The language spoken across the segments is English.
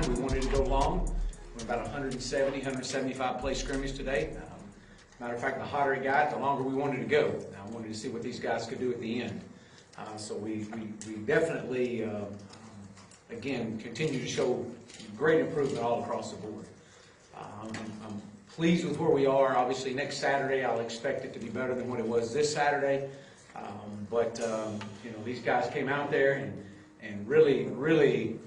mind. We wanted to go long. We're about 170, 175 play scrimmage today. Matter of fact, the hotter it got, the longer we wanted to go. I wanted to see what these guys could do at the end. So we definitely, again, continue to show great improvement all across the board. I'm pleased with where we are. Obviously, next Saturday, I'll expect it to be better than what it was this Saturday. These guys came out there and really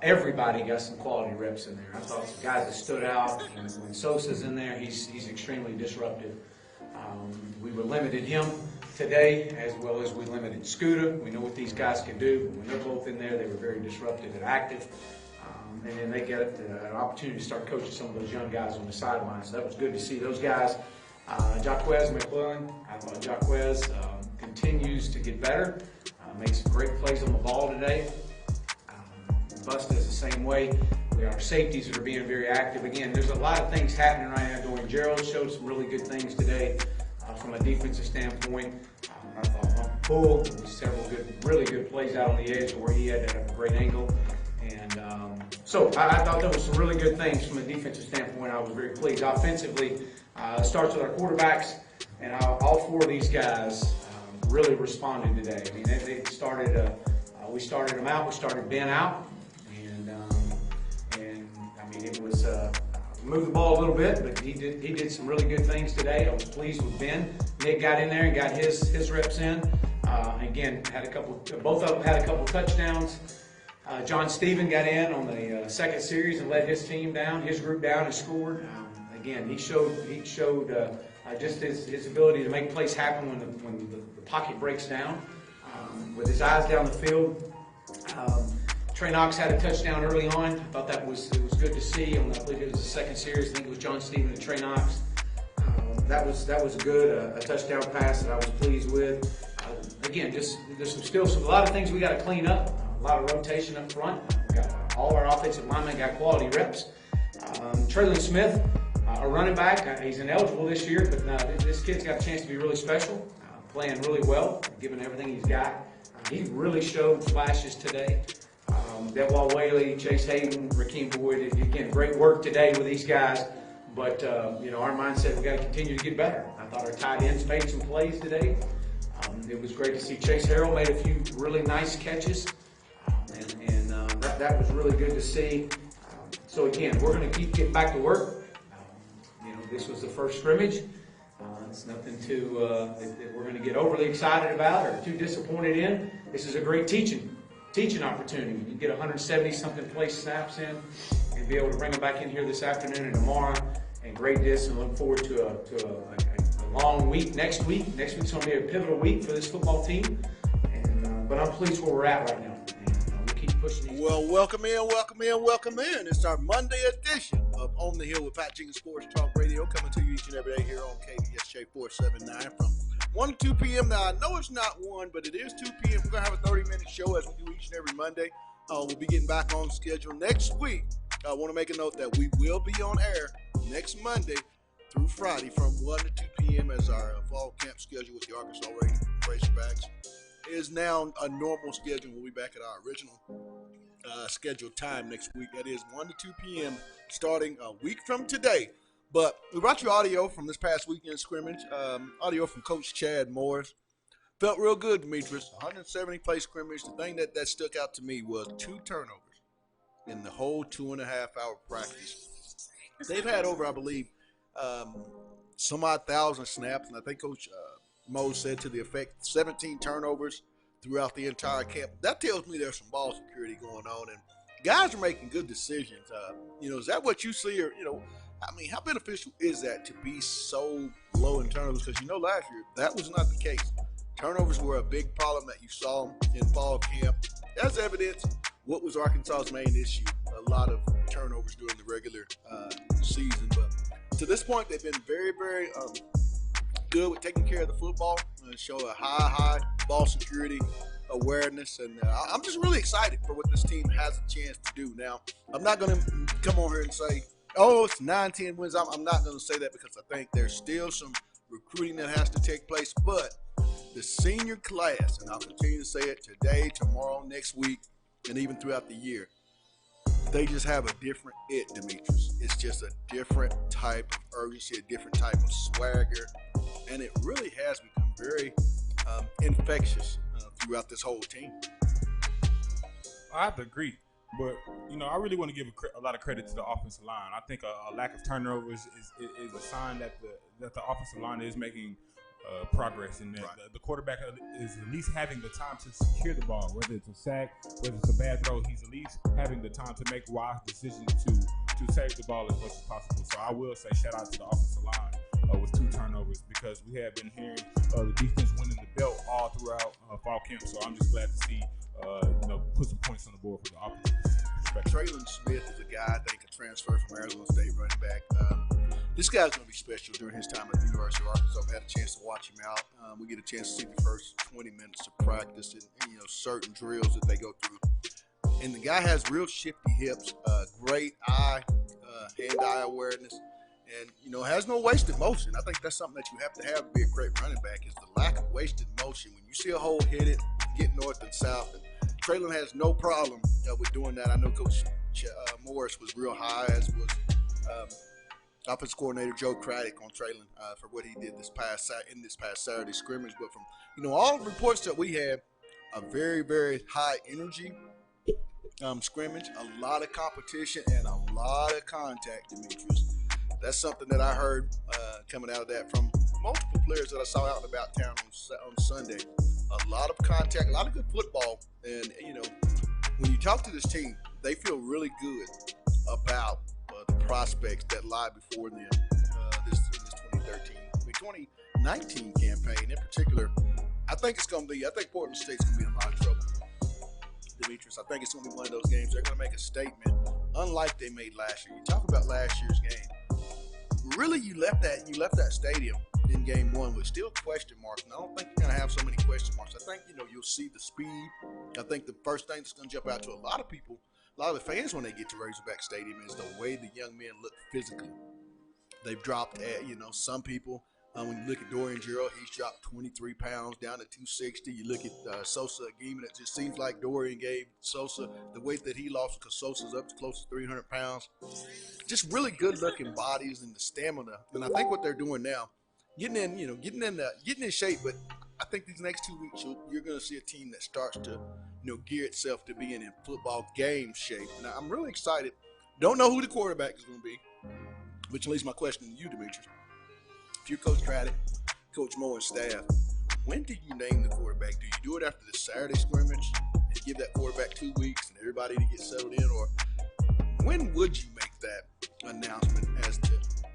everybody got some quality reps in there. I thought some guys that stood out. When Sosa's in there, he's extremely disruptive. We limited him today as well as we limited Scooter. We know what these guys can do. When they're both in there, they were very disruptive and active. And then they get an opportunity to start coaching some of those young guys on the sidelines. So that was good to see those guys. Jaquez McClellan, I thought Jaquez continues to get better. Makes some great plays on the ball today. Busta is the same way. Our safeties that are being very active. Again, there's a lot of things happening right now going. Gerald showed some really good things today from a defensive standpoint. I thought Bull, several really good plays out on the edge where he had to have a great angle. And so I thought there was some really good things from a defensive standpoint. I was very pleased. Offensively, it starts with our quarterbacks, and all four of these guys really responded today. I mean, they started. We started them out. We started Ben out, and I mean it was moved the ball a little bit, but he did some really good things today. I was pleased with Ben. Nick got in there and got his reps in. Again, both of them had a couple touchdowns. John Stephen got in on the second series and led his group down, and scored. Again, he showed just his ability to make plays happen when the pocket breaks down. With his eyes down the field. Trey Knox had a touchdown early on. I thought it was good to see. I believe it was the second series. I think it was John Stephen and Trey Knox. That was good. A touchdown pass that I was pleased with. Again, there's still a lot of things we got to clean up. A lot of rotation up front. We got all our offensive linemen got quality reps. Traylon Smith, a running back. He's ineligible this year, but this kid's got a chance to be really special. Playing really well, given everything he's got. He really showed flashes today. Delwall Whaley, Chase Hayden, Rakeem Boyd, again, great work today with these guys. But, our mindset, we got to continue to get better. I thought our tight ends made some plays today. It was great to see Chase Harrell made a few really nice catches. That was really good to see. So, again, we're going to keep getting back to work. This was the first scrimmage. It's nothing that we're going to get overly excited about or too disappointed in. This is a great teaching opportunity. You get 170-something play snaps in and be able to bring them back in here this afternoon and tomorrow and grade this, and look forward to a long week next week. Next week's going to be a pivotal week for this football team. But I'm pleased where we're at right now. And we'll keep pushing these. Well, welcome in. It's our Monday edition of On the Hill with Pat Jenkins Sports Talk Radio, coming to you each and every day here on KDSJ 479 from 1 to 2 p.m. Now, I know it's not 1, but it is 2 p.m. We're going to have a 30-minute show as we do each and every Monday. We'll be getting back on schedule next week. I want to make a note that we will be on air next Monday through Friday from 1 to 2 p.m. as our fall camp schedule with the Arkansas Razorbacks is now a normal schedule. We'll be back at our original scheduled time next week. That is 1 to 2 p.m. starting a week from today. But we brought you audio from this past weekend scrimmage, audio from Coach Chad Morris. Felt real good, Demetrius. 170 play scrimmage. The thing that stuck out to me was 2 turnovers in the whole 2.5-hour practice. They've had over, I believe, some odd thousand snaps, and I think Coach Mo said to the effect 17 turnovers throughout the entire camp. That tells me there's some ball security going on, and guys are making good decisions. Is that what you see? Or, how beneficial is that to be so low in turnovers? Because, last year, that was not the case. Turnovers were a big problem that you saw in fall camp. As evidence, what was Arkansas's main issue? A lot of turnovers during the regular season. But to this point, they've been very, very good with taking care of the football and show a high ball security awareness. And I'm just really excited for what this team has a chance to do. Now, I'm not going to come on here and say, it's 9-10 wins. I'm not going to say that because I think there's still some recruiting that has to take place. But the senior class, and I'll continue to say it today, tomorrow, next week, and even throughout the year, they just have a different Demetrius. It's just a different type of urgency, a different type of swagger, and it really has become very infectious throughout this whole team. I have to agree, but I really want to give a lot of credit to the offensive line. I think a lack of turnovers is a sign that the offensive line is making progress, and that the quarterback is at least having the time to secure the ball, whether it's a sack, whether it's a bad throw. He's at least having the time to make wise decisions to save the ball as much as possible. So I will say shout out to the offensive line with 2 turnovers, because we have been hearing the defense winning the belt all throughout fall camp. So I'm just glad to see put some points on the board for the offense. Traylon Smith is a guy, I think, a transfer from Arizona State running back. This guy's going to be special during his time at the University of Arkansas. I've had a chance to watch him out. We get a chance to see the first 20 minutes of practice and certain drills that they go through. And the guy has real shifty hips, great hand-eye awareness, and has no wasted motion. I think that's something that you have to be a great running back, is the lack of wasted motion. When you see a hole hit it, get north and south, and Traylon has no problem with doing that. I know Coach Morris was real high, as was offensive coordinator Joe Craddock on Traylon for what he did this past Saturday scrimmage. But from all the reports that we had, a very, very high energy scrimmage, a lot of competition, and a lot of contact, Demetrius. That's something that I heard coming out of that from multiple players that I saw out and about town on Sunday. A lot of contact, a lot of good football, and when you talk to this team, they feel really good about the prospects that lie before them in this 2019 campaign in particular. I think Portland State's going to be in a lot of trouble, Demetrius. I think it's going to be one of those games they're going to make a statement, unlike they made last year. You talk about last year's game. Really, you left that stadium in game 1 with still question marks, and I don't think you're going to have so many question marks. I think you'll see the speed. I think the first thing that's going to jump out to a lot of people, a lot of the fans when they get to Razorback Stadium, is the way the young men look physically. They've dropped some people. When you look at Dorian Gerald, he's dropped 23 pounds down to 260. You look at Sosa Agim, and it just seems like Dorian gave Sosa the weight that he lost, because Sosa's up to close to 300 pounds. Just really good-looking bodies and the stamina. And I think what they're doing now, getting in shape. But I think these next 2 weeks, you're going to see a team that starts to gear itself to being in football game shape. And I'm really excited. Don't know who the quarterback is going to be, which leads my question to you, Demetrius. If you're Coach Craddock, Coach Moore, and staff, when do you name the quarterback? Do you do it after the Saturday scrimmage and give that quarterback 2 weeks and everybody to get settled in? Or when would you make that announcement as to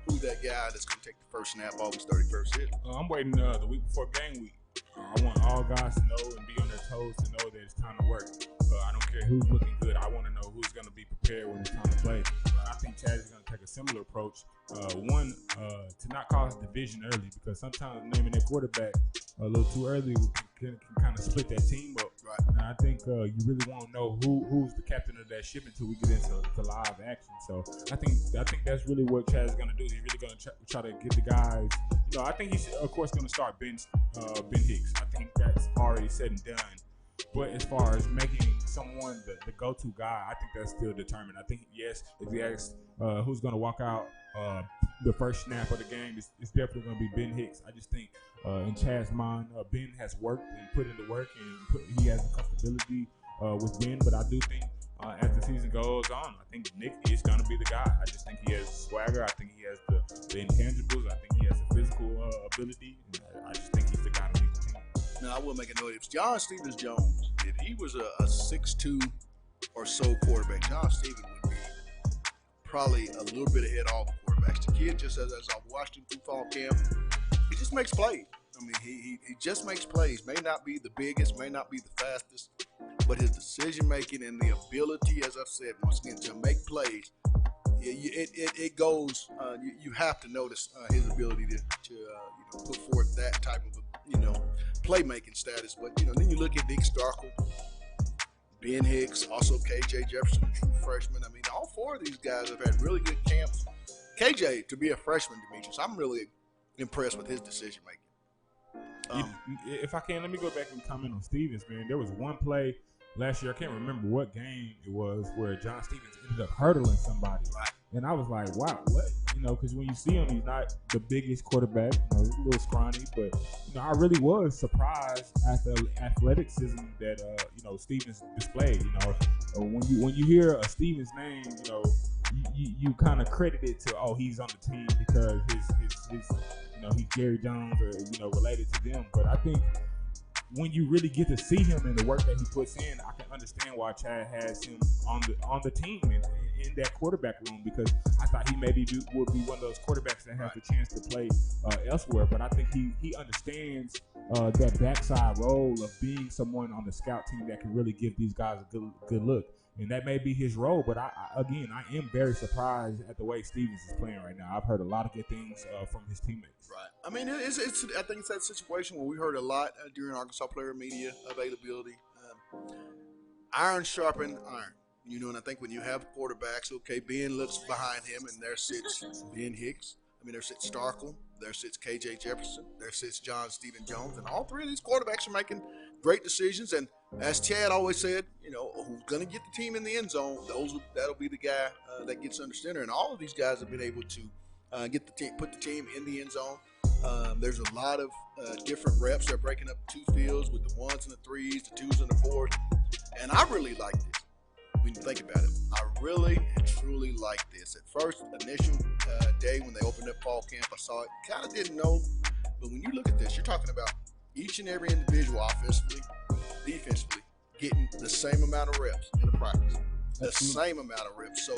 who that guy that's going to take the first snap August 31st is? I'm waiting the week before game week. I want all guys to know and be on their toes to know that it's time to work. I don't care who's looking good. I want to know who's going to be prepared when it's time to play. I think Chad is going to take a similar approach. One, to not cause division early, because sometimes naming that quarterback a little too early can kind of split that team up. Right. And I think you really won't know who's the captain of that ship until we get into live action. So I think that's really what Chad is going to do. He's really going to try to get the guys. I think he's of course going to start Ben Hicks. I think that's already said and done. But as far as making someone the go-to guy, I think that's still determined. I think, yes, if you ask who's going to walk out the first snap of the game, it's definitely going to be Ben Hicks. I just think in Chad's mind, Ben has worked and put in the work, and he has the comfortability with Ben. But I do think as the season goes on, I think Nick is going to be the guy. I just think he has swagger. I think he has the intangibles. I think he has the physical ability. And I just think he's the guy to lead the team. Now, I will make a note. If John Stevens Jones, if he was a 6'2" or so quarterback, John Stevens would be probably a little bit ahead of all the quarterbacks. The kid, just as I've watched him through fall camp, he just makes plays. I mean, he just makes plays. May not be the biggest, may not be the fastest, but his decision-making and the ability, as I've said, once again, to make plays, it goes, you have to notice his ability to put forth that type of, playmaking status. But, then you look at Nick Starkle, Ben Hicks, also KJ Jefferson, a true freshman. I mean, all 4 of these guys have had really good camps. KJ, to be a freshman, Demetrius, I'm really impressed with his decision-making. If I can, let me go back and comment on Stevens, man. There was one play last year. I can't remember what game it was where John Stevens ended up hurdling somebody. Right. And I was like, wow, what? Because when you see him, he's not the biggest quarterback, a little scrawny, but I really was surprised at the athleticism that Stevens displayed. When you hear a Stevens name, you kind of credit it to, oh, he's on the team because his he's Jerry Jones or related to them. But I think when you really get to see him and the work that he puts in, I can understand why Chad has him on the team and in that quarterback room, because I thought he maybe would be one of those quarterbacks that has the chance to play elsewhere. But I think he understands that backside role of being someone on the scout team that can really give these guys a good look. And that may be his role, but I am very surprised at the way Stevens is playing right now. I've heard a lot of good things from his teammates. Right. I mean, I think it's that situation where we heard a lot during Arkansas player media availability. Iron sharpened iron. And I think when you have quarterbacks, okay, Ben looks behind him, and there sits Ben Hicks. There sits Starkle. There sits K.J. Jefferson. There sits John Stephen Jones. And all three of these quarterbacks are making great decisions. And as Chad always said, who's going to get the team in the end zone, that'll be the guy that gets under center. And all of these guys have been able to put the team in the end zone. There's a lot of different reps. They're breaking up two fields with the ones and the threes, the twos and the fours. And I really like this. When you think about it, I really and truly like this. At first, initial day when they opened up fall camp, I saw it, kind of didn't know. But when you look at this, you're talking about each and every individual offensively, defensively, getting the same amount of reps in the practice. The same amount of reps. So,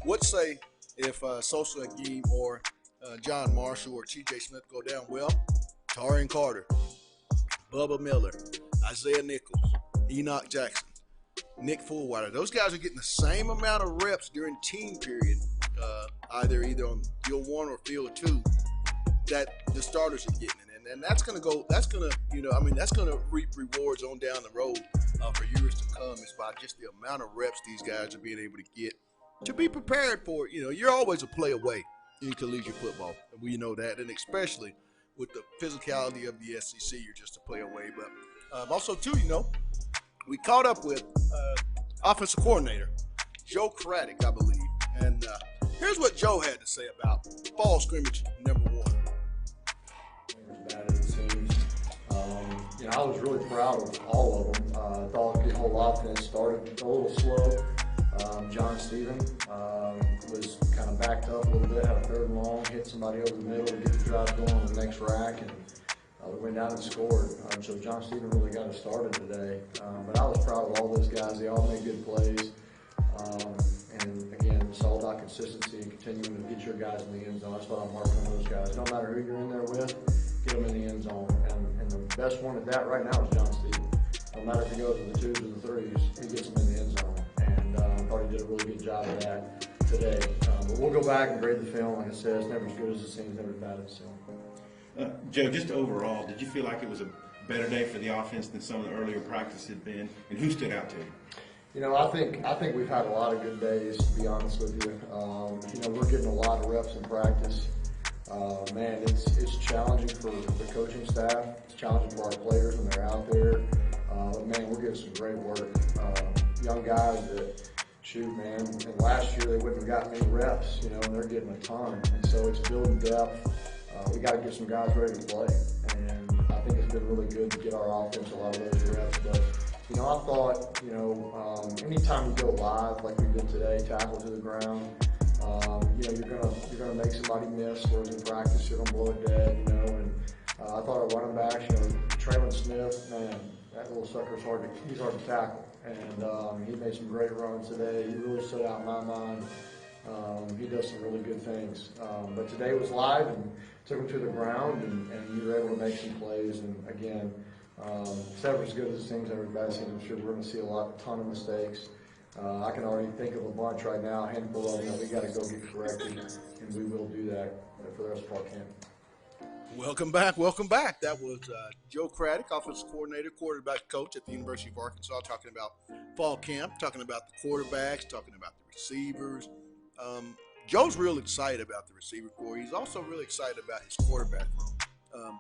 what say if Sosa Agim or John Marshall or T.J. Smith go down? Well, Tarian Carter, Bubba Miller, Isaiah Nichols, Enoch Jackson, Nick Fullwiler. Those guys are getting the same amount of reps during team period, either on field 1 or field 2, that the starters are getting. And that's going to reap rewards on down the road for years to come. It's by just the amount of reps these guys are being able to get to be prepared for. You're always a play away in collegiate football. We know that, and especially with the physicality of the SEC, you're just a play away. But also, too, we caught up with offensive coordinator Joe Craddock, I believe. And here's what Joe had to say about fall scrimmage number 1. As bad as it seems. I was really proud of all of them. I thought the whole offense started a little slow. John Stephen was kind of backed up a little bit, had a 3rd and long, hit somebody over the middle to get the drive going on the next rack, and we went down and scored. So John Stephen really got us started today. But I was proud of all those guys. They all made good plays. And again, it's all about consistency and continuing to get your guys in the end zone. That's what I'm marking on those guys. No matter who you're in there with, get them in the end zone. And the best one at that right now is John Stephen. No matter if he goes to the 2s or the 3s, he gets them in the end zone. And I thought he did a really good job of that today. But we'll go back and grade the film. Like I said, it's never as good as it seems, never as bad as it seems. Joe, just overall, did you feel like it was a better day for the offense than some of the earlier practices had been? And who stood out to you? I think we've had a lot of good days, to be honest with you. We're getting a lot of reps in practice. Man, it's challenging for the coaching staff. It's challenging for our players when they're out there. But man, we're getting some great work. Young guys that shoot, man. And last year they wouldn't have gotten any reps, and they're getting a ton. And so it's building depth. We got to get some guys ready to play. And I think it's been really good to get our offense a lot of those reps. But I thought, anytime you go live like we did today, tackle to the ground, you're gonna make somebody miss. Whereas in practice, you're gonna blow it dead, And I thought our running backs, Traylon Smith, man, that little sucker's he's hard to tackle, and he made some great runs today. He really stood out in my mind. He does some really good things. But today was live and took him to the ground, and you were able to make some plays. And again, it's never as good as it seems, never as bad as it seems. I'm sure we're going to see a ton of mistakes. I can already think of a bunch right now, a handful of them that we got to go get corrected, and we will do that for the rest of our camp. Welcome back. That was Joe Craddock, offensive coordinator, quarterback coach at the University of Arkansas, talking about fall camp, talking about the quarterbacks, talking about the receivers. Joe's real excited about the receiver corps. He's also really excited about his quarterback room.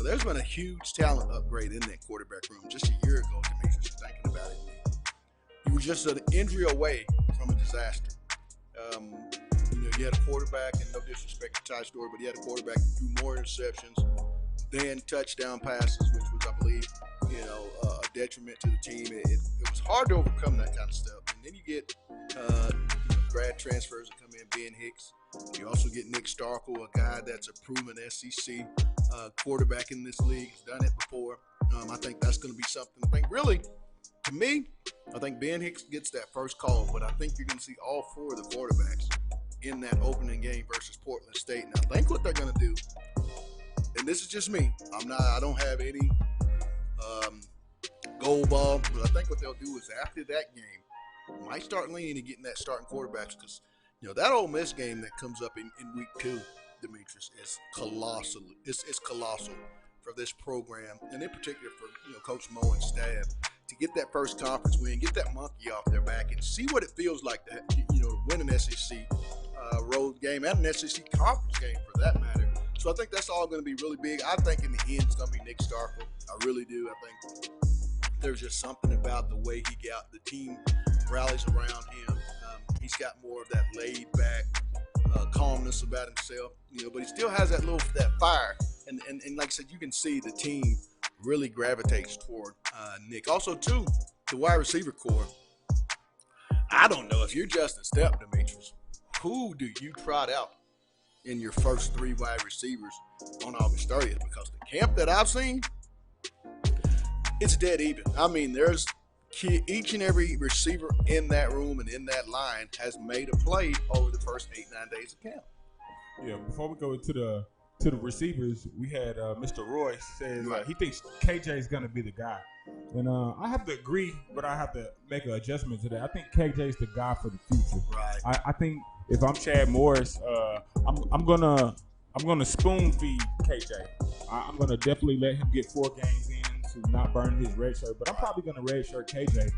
there's been a huge talent upgrade in that quarterback room just a year ago, Demetrius, thinking about it. You were just an injury away from a disaster. You had a quarterback, and no disrespect to Ty Story, but you had a quarterback who threw more interceptions than touchdown passes, which was, I believe, a detriment to the team. It was hard to overcome that kind of stuff. And then you get grad transfers that come in, Ben Hicks. You also get Nick Starkel, a guy that's a proven SEC quarterback in this league. He's done it before. I think that's going to be something. I think really, to me, I think Ben Hicks gets that first call, but I think you're going to see all four of the quarterbacks in that opening game versus Portland State. And I think what they're going to do, and this is just me, I don't have any gold ball, but I think what they'll do is after that game, might start leaning and getting that starting quarterbacks, because that Ole Miss game that comes up in week 2, Demetrius, is colossal. It's colossal for this program, and in particular for Coach Mo and staff, to get that first conference win, get that monkey off their back, and see what it feels like to win an SEC road game and an SEC conference game for that matter. So I think that's all going to be really big. I think in the end it's going to be Nick Starkel. I really do. I think there's just something about the way the team rallies around him. He's got more of that laid back calmness about himself, but he still has that fire. And like I said, you can see the team really gravitates toward Nick. Also, too, the wide receiver core. I don't know if you're Justin Stepp, Demetrius. Who do you trot out in your first 3 wide receivers on August 30th? Because the camp that I've seen, it's dead even. I mean, there's each and every receiver in that room and in that line has made a play over the first 8-9 days of camp. Yeah, before we go to the receivers, we had Mr. Roy says he thinks KJ is going to be the guy. And I have to agree, but I have to make an adjustment to that. I think KJ is the guy for the future. Right. I think if I'm Chad Morris, I'm gonna spoon feed KJ. I'm gonna definitely let him get 4 games in to not burn his red shirt. But I'm probably gonna red shirt KJ.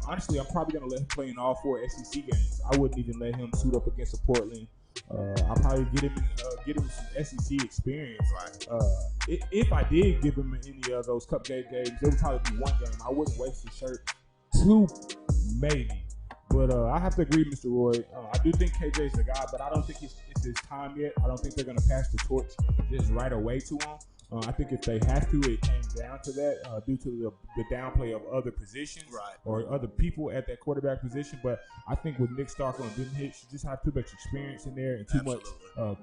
Honestly, I'm probably gonna let him play in all 4 SEC games. I wouldn't even let him suit up against a Portland. I'll probably get him some SEC experience. Right. If I did give him any of those cupcake games, it would probably be 1 game. I wouldn't waste his shirt. 2, maybe. But I have to agree, Mr. Roy. I do think KJ is the guy, but I don't think it's his time yet. I don't think they're going to pass the torch just right away to him. I think if they have to, it came down to that due to the downplay of other positions or other people at that quarterback position. But I think with Nick Starkel and Ben Hicks, you just have too much experience in there and too much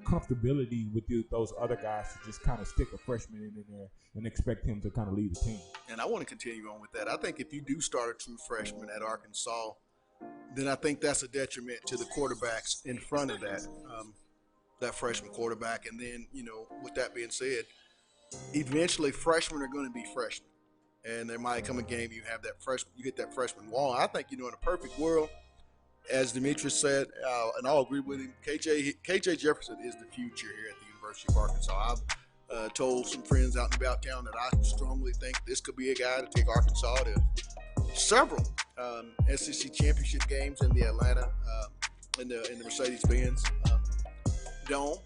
comfortability with those other guys to just kind of stick a freshman in there and expect him to kind of lead the team. And I want to continue on with that. I think if you do start a true freshman at Arkansas, then I think that's a detriment to the quarterbacks in front of that freshman quarterback. And then, with that being said, eventually freshmen are going to be freshmen, and there might come a game you get that freshman wall. I think in a perfect world, as Demetrius said, and I'll agree with him, KJ Jefferson is the future here at the University of Arkansas. I've told some friends out and about town that I strongly think this could be a guy to take Arkansas to several SEC championship games in the Atlanta in the Mercedes-Benz Dome.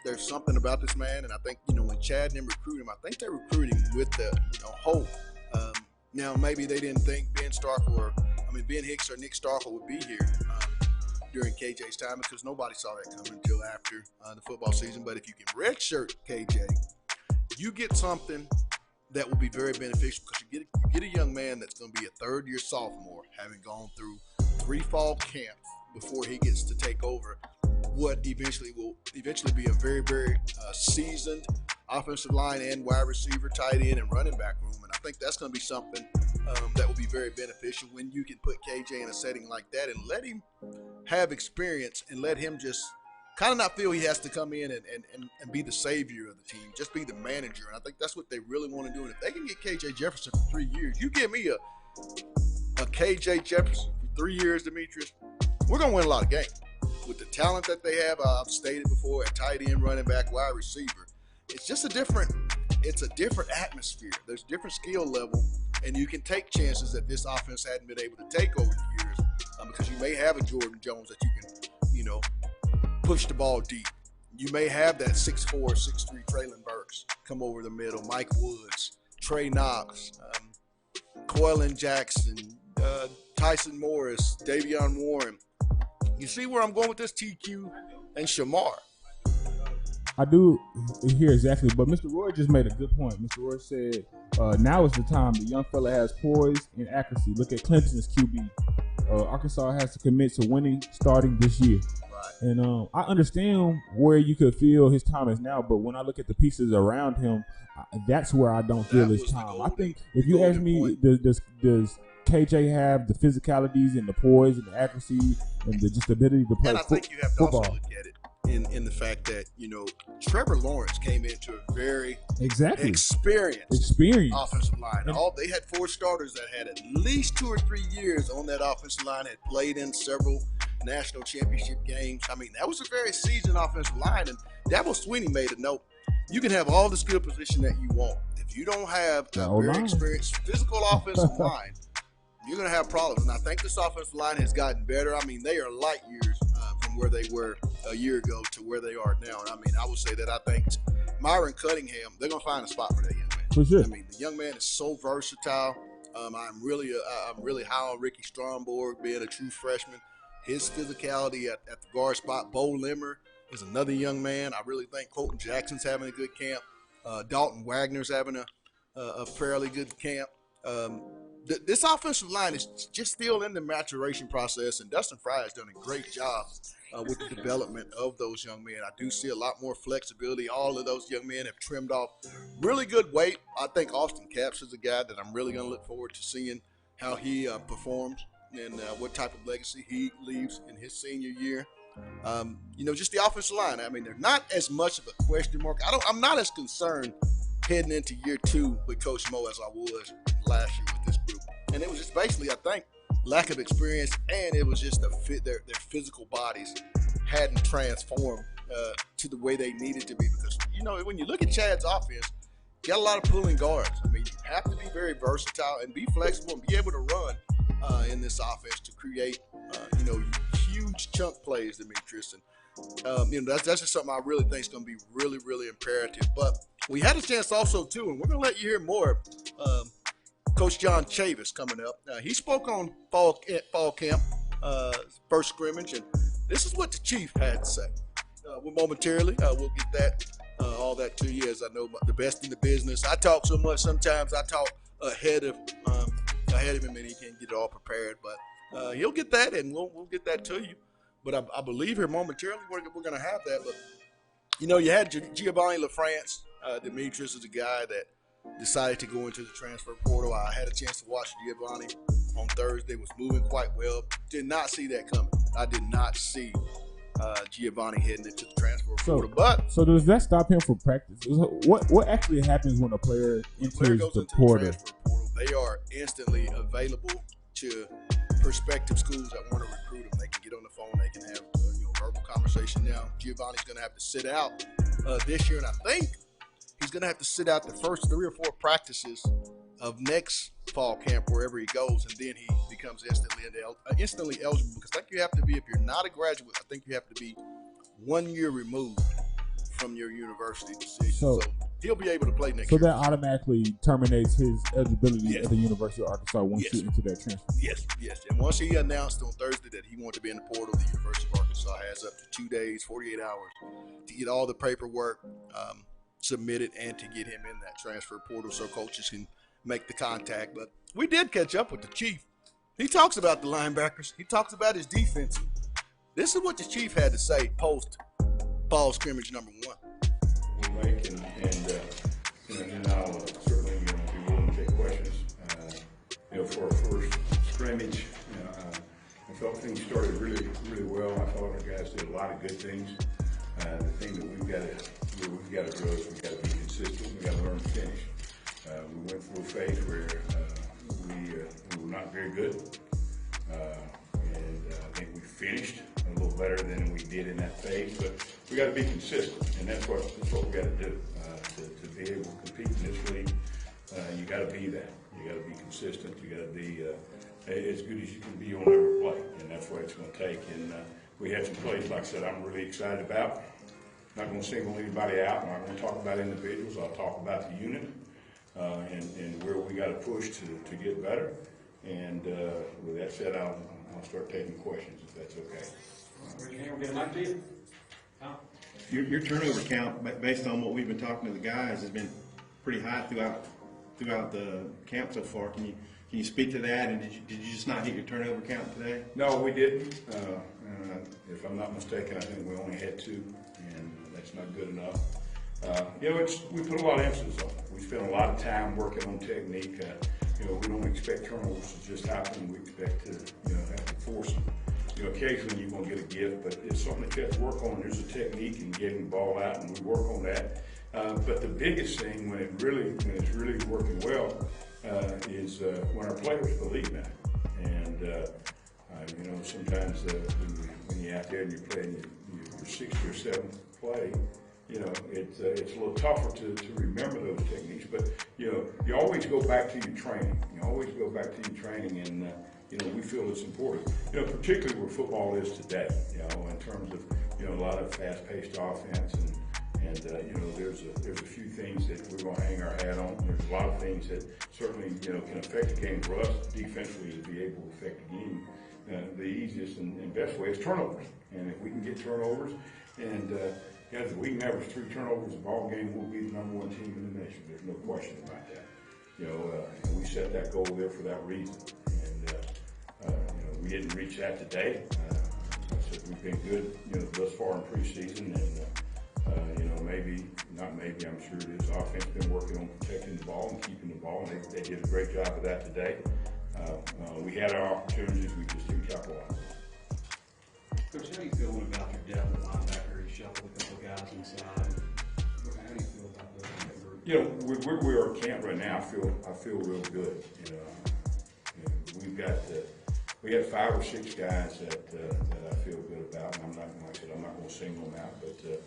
There's something about this man, and I think when Chad and them recruit him, I think they recruit him with the hope. Now maybe they didn't think Ben Hicks or Nick Starkel would be here during KJ's time, because nobody saw that coming until after the football season. But if you can redshirt KJ, you get something that will be very beneficial, because you get a young man that's going to be a third-year sophomore, having gone through 3 fall camps before he gets to take over what eventually will be a very, very seasoned offensive line and wide receiver, tight end, and running back room. And I think that's going to be something that will be very beneficial when you can put KJ in a setting like that and let him have experience and let him just kind of not feel he has to come in and be the savior of the team, just be the manager. And I think that's what they really want to do. And if they can get KJ Jefferson for 3 years, you give me a KJ Jefferson for 3 years, Demetrius, we're going to win a lot of games. With the talent that they have, I've stated before, at tight end, running back, wide receiver, it's just a different atmosphere. There's a different skill level, and you can take chances that this offense hadn't been able to take over the years, because you may have a Jordan Jones that you can, push the ball deep. You may have that 6'4", 6'3" Traylon Burks Burks come over the middle. Mike Woods, Trey Knox, Coylin Jackson, Tyson Morris, Davion Warren. You see where I'm going with this, TQ and Shamar? I do hear exactly, but Mr. Roy just made a good point. Mr. Roy said, now is the time. The young fella has poise and accuracy. Look at Clemson's QB. Arkansas has to commit to winning starting this year. Right. And I understand where you could feel his time is now, but when I look at the pieces around him, that's where I don't feel his time. I think if you ask me, does KJ have the physicalities and the poise and the accuracy and the just ability to play football? And I think you have to football. Also look at it in the fact that, Trevor Lawrence came into a very experienced offensive line. They had 4 starters that had at least 2 or 3 years on that offensive line, had played in several national championship games. I mean, that was a very seasoned offensive line, and Dabo Swinney made a note. You can have all the skill position that you want. If you don't have a very experienced physical offensive line, you're going to have problems. And I think this offensive line has gotten better. I mean, they are light years from where they were a year ago to where they are now. And I mean, I would say that I think Myron Cunningham, they're going to find a spot for that young man. For sure. I mean, the young man is so versatile. I'm really high on Ricky Stromberg being a true freshman. His physicality at the guard spot. Bo Limmer is another young man. I really think Colton Jackson's having a good camp. Dalton Wagner's having a fairly good camp. This offensive line is just still in the maturation process, and Dustin Fry has done a great job with the development of those young men. I do see a lot more flexibility. All of those young men have trimmed off really good weight. I think Austin Capps is a guy that I'm really going to look forward to seeing how he performs and what type of legacy he leaves in his senior year. Just the offensive line. I mean, they're not as much of a question mark. I'm not as concerned heading into year 2 with Coach Mo as I was last year with this group. And it was just basically, I think, lack of experience, and it was just their physical bodies hadn't transformed to the way they needed to be. Because, when you look at Chad's offense, you got a lot of pulling guards. I mean, you have to be very versatile and be flexible and be able to run in this offense to create, huge chunk plays, Demetrius. And, that's just something I really think is going to be really, really imperative. But we had a chance also, too, and we're going to let you hear more. Coach John Chavis coming up. He spoke on fall camp, first scrimmage, and this is what the Chief had to say. Momentarily, we'll get all that to you, as I know the best in the business. I talk so much sometimes I talk ahead of him, and he can't get it all prepared. But he'll get that, and we'll get that to you. But I believe here momentarily we're going to have that. But you had Giovanni LaFrance. Demetrius is a guy that decided to go into the transfer portal. I had a chance to watch Giovanni on Thursday. Was moving quite well. Did not see that coming. I did not see Giovanni heading into the transfer portal. So does that stop him from practice? What actually happens when a player enters the portal? They are instantly available to prospective schools that want to recruit them. They can get on the phone. They can have verbal conversation. Now Giovanni's going to have to sit out this year, and I think he's going to have to sit out the first 3 or 4 practices of next fall camp, wherever he goes, and then he becomes instantly eligible. Because I think you have to be, if you're not a graduate, I think you have to be 1 year removed from your university decision. So he'll be able to play next year. So that automatically terminates his eligibility at the University of Arkansas once you into that transfer. Yes. And once he announced on Thursday that he wanted to be in the portal, the University of Arkansas has up to 2 days, 48 hours to get all the paperwork submitted and to get him in that transfer portal so coaches can make the contact. But we did catch up with the Chief. He talks about the linebackers. He talks about his defense. This is what the Chief had to say post fall scrimmage number 1. Mike, and I'll certainly be willing to take questions. For our first scrimmage, I felt things started really, really well. I thought our guys did a lot of good things. The thing that we've got to do is we've got to be consistent. We've got to learn to finish. We went through a phase where we were not very good, and I think we finished a little better than we did in that phase. But we got to be consistent, and that's what we got to do to be able to compete in this league. You got to be that. You got to be consistent. You got to be as good as you can be on every play, and that's what it's going to take. And we had some plays, like I said, I'm really excited about. not going to single anybody out. I'm not going to talk about individuals. I'll talk about the unit and where we got to push to get better. And with that said, I'll start taking questions if that's okay. Raise your hand, we'll get a mic to you. Tom? Your turnover count, based on what we've been talking to the guys, has been pretty high throughout the camp so far. Can you speak to that? And did you just not hit your turnover count today? No, we didn't. If I'm not mistaken, I think we only had 2, and that's not good enough. We put a lot of emphasis on it. We spent a lot of time working on technique. We don't expect turnovers to just happen. We expect to, have to force them. Occasionally you're going to get a gift, but it's something that you have to work on. There's a technique in getting the ball out, and we work on that. But the biggest thing, when it's really working well, is when our players believe that. And sometimes when you're out there and you're playing your 6th or 7th play, it's a little tougher to remember those techniques. But you always go back to your training. And we feel it's important. Particularly where football is today. In terms of a lot of fast-paced offense and there's a few things that we're going to hang our hat on. There's a lot of things that certainly can affect the game for us defensively to be able to affect the game. The easiest and best way is turnovers, and if we can get turnovers, and guys, if we can average 3 turnovers a ball game, we'll be the #1 team in the nation. There's no question about that. And we set that goal there for that reason. And we didn't reach that today. I said we've been good, thus far in preseason, and I'm sure it is. Offense been working on protecting the ball and keeping the ball, and they did a great job of that today. We had our opportunities, we just didn't capitalize. Coach, how do you feel about your depth at linebacker? You shuffled a couple of guys inside. How do you feel about that group? We are at camp right now. I feel real good. We got 5 or 6 guys that I feel good about, and I'm not going to single them out, but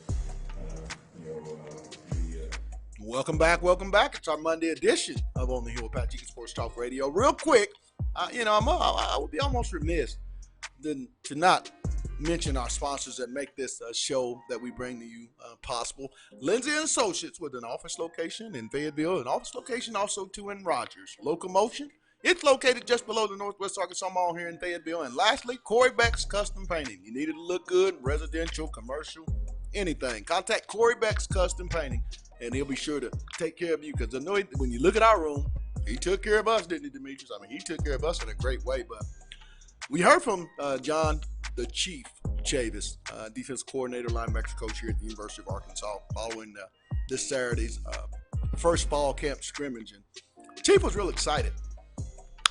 Welcome back. It's our Monday edition of On the Hill with Pat Jenkins Sports Talk Radio. Real quick, I would be almost remiss to not mention our sponsors that make this show that we bring to you possible. Lindsay & Associates, with an office location in Fayetteville, an office location also too in Rogers. Locomotion, it's located just below the Northwest Arkansas Mall here in Fayetteville. And lastly, Corey Beck's Custom Painting. You need it to look good, residential, commercial, anything. Contact Corey Beck's Custom Painting, and he'll be sure to take care of you. Because I know when you look at our room, he took care of us, didn't he, Demetrius? I mean, he took care of us in a great way. But we heard from John, the Chief Chavis, defensive coordinator, linebackers coach here at the University of Arkansas, following this Saturday's first fall camp scrimmage. And Chief was real excited.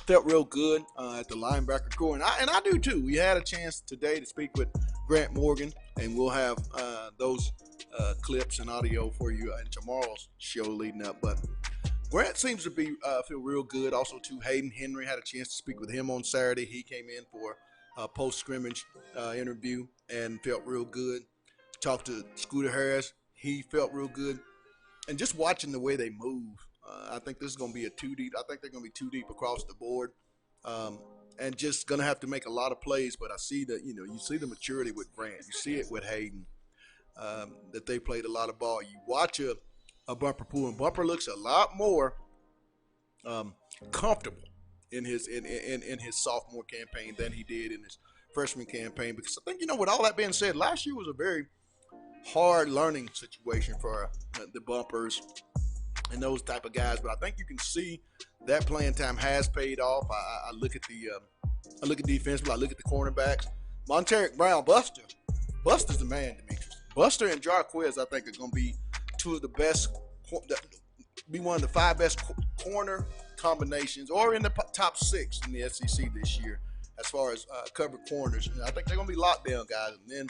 Felt real good at the linebacker core, and I do too. We had a chance today to speak with Grant Morgan, and we'll have those clips and audio for you in tomorrow's show leading up. But Grant seems to be feel real good. Also, too, Hayden Henry, had a chance to speak with him on Saturday. He came in for a post-scrimmage interview and felt real good. Talked to Scooter Harris. He felt real good. And just watching the way they move, I think this is going to be a 2 deep. I think they're going to be 2 deep across the board, and just going to have to make a lot of plays. But I see that, you see the maturity with Grant. You see it with Hayden, that they played a lot of ball. You watch a Bumper Pool, and Bumper looks a lot more comfortable in his sophomore campaign than he did in his freshman campaign. Because I think, with all that being said, last year was a very hard learning situation for the Bumpers and those type of guys. But I think you can see that playing time has paid off. I look at defensively. I look at the cornerbacks. Monteric Brown, Buster's the man, Demetrius. Buster and Jarquez, I think, are going to be 2 of the best, be one of the 5 best corner combinations, or in the top 6 in the SEC this year as far as covered corners. And I think they're going to be lockdown guys. And then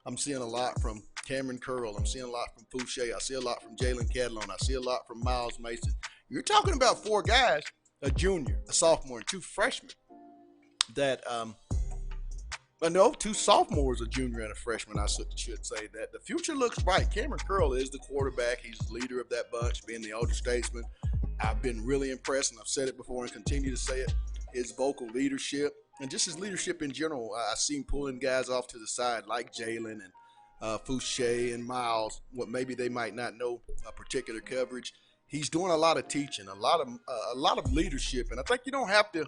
I'm seeing a lot from Cameron Curl. I'm seeing a lot from Fouché. I see a lot from Jalen Cadlone. I see a lot from Miles Mason. You're talking about 4 guys, a junior, a sophomore, and 2 freshmen that 2 sophomores, a junior and a freshman, I should say. That the future looks bright. Cameron Curl is the quarterback. He's the leader of that bunch, being the older statesman. I've been really impressed, and I've said it before and continue to say it, his vocal leadership and just his leadership in general. I see him pulling guys off to the side like Jalen and Fouché and Miles, what maybe they might not know a particular coverage. He's doing a lot of teaching, a lot of leadership, and I think you don't have to,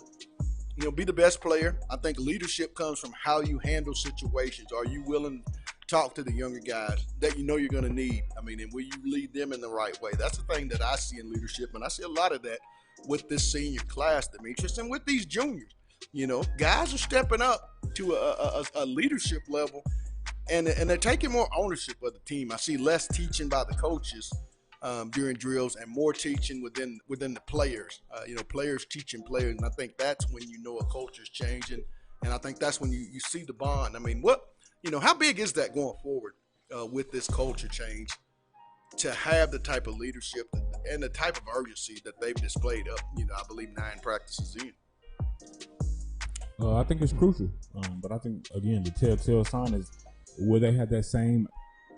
be the best player. I think leadership comes from how you handle situations. Are you willing to talk to the younger guys that you know you're going to need? I mean, and will you lead them in the right way? That's the thing that I see in leadership, and I see a lot of that with this senior class, Demetrius, and with these juniors. Guys are stepping up to a leadership level, and they're taking more ownership of the team. I see less teaching by the coaches during drills and more teaching within the players. Players teaching players, and I think that's when a culture's changing, and I think that's when you see the bond. I mean, how big is that going forward with this culture change to have the type of leadership and the type of urgency that they've displayed up, I believe 9 practices in? I think it's crucial, but I think, again, the telltale sign is will they have that same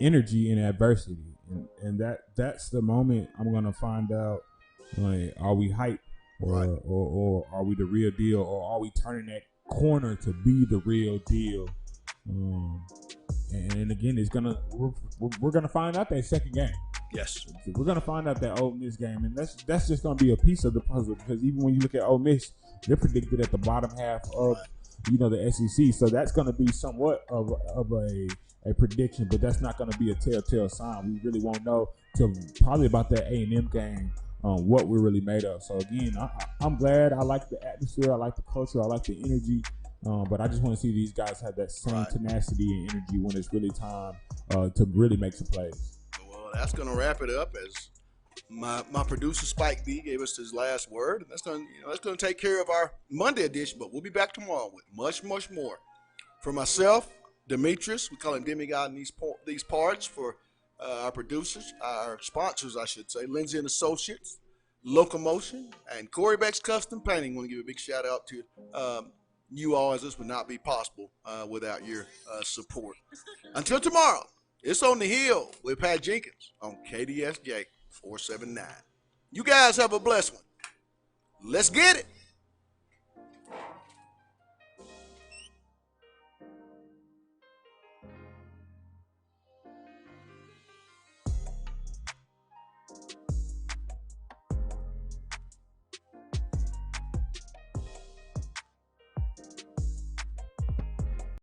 energy in adversity, and that's the moment I'm gonna find out, like, are we hype or are we the real deal, or are we turning that corner to be the real deal? And again, we're gonna find out that second game. Yes, we're gonna find out that Ole Miss game, and that's just gonna be a piece of the puzzle, because even when you look at Ole Miss, they're predicted at the bottom half of the SEC, so that's gonna be somewhat of a prediction, but that's not gonna be a telltale sign. We really won't know till probably about that A&M game what we're really made of. So again, I'm glad. I like the atmosphere, I like the culture, I like the energy. But I just want to see these guys have that same tenacity and energy when it's really time to really make some plays. Well, that's going to wrap it up, as my producer Spike B gave us his last word, and that's going to take care of our Monday edition. But we'll be back tomorrow with much, much more. For myself, Demetrius, we call him Demigod in these parts. For our producers, our sponsors, I should say, Lindsay and Associates, Locomotion, and Corey Beck's Custom Painting. I want to give a big shout out to you all, as this would not be possible without your support. Until tomorrow, it's On the Hill with Pat Jenkins on KDSJ 479. You guys have a blessed one. Let's get it.